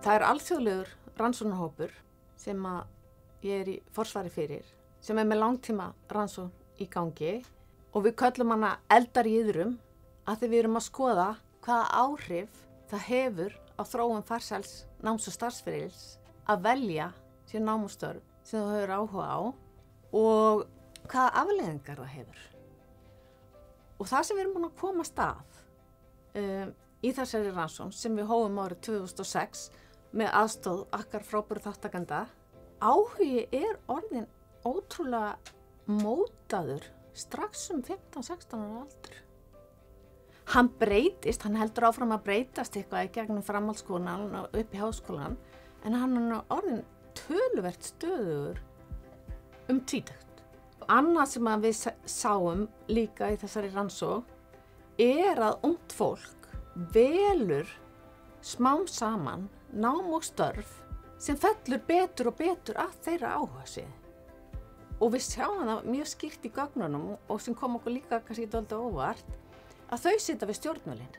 Það alþjóðlegur rannsóknarhópur sem ég í forsvari fyrir, sem með langtíma rannsókn í gangi og við köllum hana eldar í iðrum af því við erum að skoða hvaða áhrif það hefur á þróun farsæls náms- og starfsferils að velja sér nám og störf sem þú hefur áhuga á og hvaða afleiðingar það hefur. Og það sem við erum búin að komast að í þessari rannsókn sem við hófum árið 2006 með aðstoð okkar frábæru þáttakenda, áhugi orðinn ótrúlega mótaður strax 15-16 ára aldur. Hann breytist, hann heldur áfram að breytast eitthvað í gegnum framhaldsskólann og upp í háskólann, en hann orðinn töluvert stöðugur tvítugt. Annað sem við sáum líka í þessari rannsókn að ungt fólk velur smám saman nám og störf sem fellur betur og betur að þeirra áhugasviði. Og við sjáum það mjög skýrt í gögnunum og sem kom okkur líka kannski dálítið óvart að þau sitja við stjórnvölinn.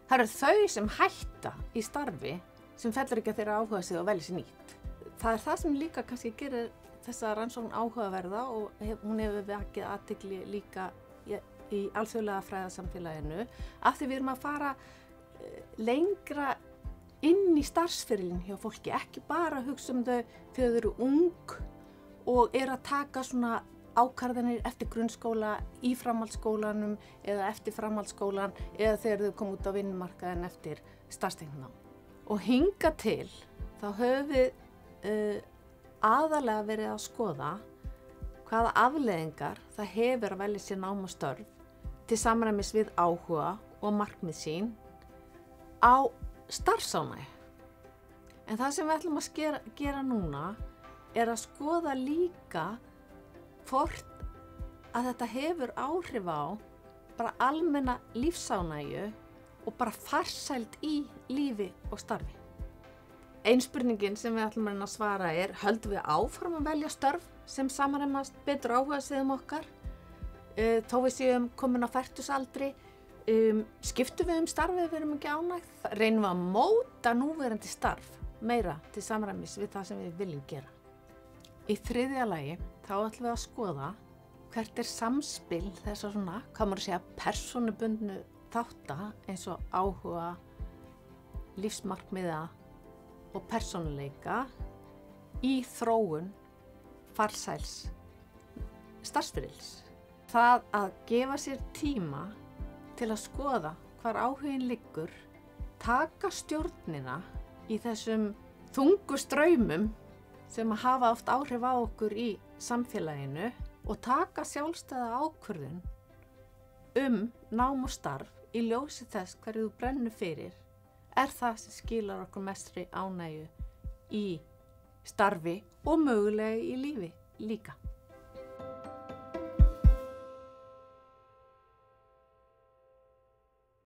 Það eru þau sem hætta í starfi sem fellur ekki að þeirra áhugasvið og velja sér nýtt. Það það sem líka kannski gerir þessa rannsókn áhugaverða og hún hefur vakið athygli líka í alþjóðlega fræðasamfélaginu af því við erum að fara lengra inn í starfsferilinn hjá fólki, ekki bara hugsa þau þegar þau eru ung og að taka svona ákvarðanir eftir grunnskóla í framhaldsskólanum eða eftir framhaldsskólan eða þegar þau koma út á vinnumarkaðinn eftir starfstengt nám. Og hingað til þá höfum við aðalega verið að skoða hvaða afleiðingar það hefur að velja sér nám og störf til samræmis við áhuga og markmið sín á starfsánægju. En það sem við ætlum að gera núna að skoða líka hvort að þetta hefur áhrif á bara almenna lífsánægju og bara farsæld í lífi og starfi. Ein spurningin sem við ætlum að svara höldum við áfram að velja störf sem samræmast betur áhugasviðum okkar, þó við séum komin á fertugsaldri, skiptum við starfið við erum ekki ánægð, reynum við að móta núverandi starf meira til samræmis við það sem við viljum gera. Í þriðja lagi þá ætlum við að skoða hvert samspil þessar svona, hvað maður segja, persónubundnu þátta eins og áhuga, lífsmarkmiða og persónuleika í þróun farsæls starfsferils. Það að gefa sér tíma til að skoða hvar áhuginn liggur, taka stjórnina í þessum þungu straumum sem hafa oft áhrif á okkur í samfélaginu og taka sjálfstæða ákvörðun nám og starf í ljósi þess hverju þú brennur fyrir það sem skilar okkur mestri ánægju í starfi og mögulega í lífi líka.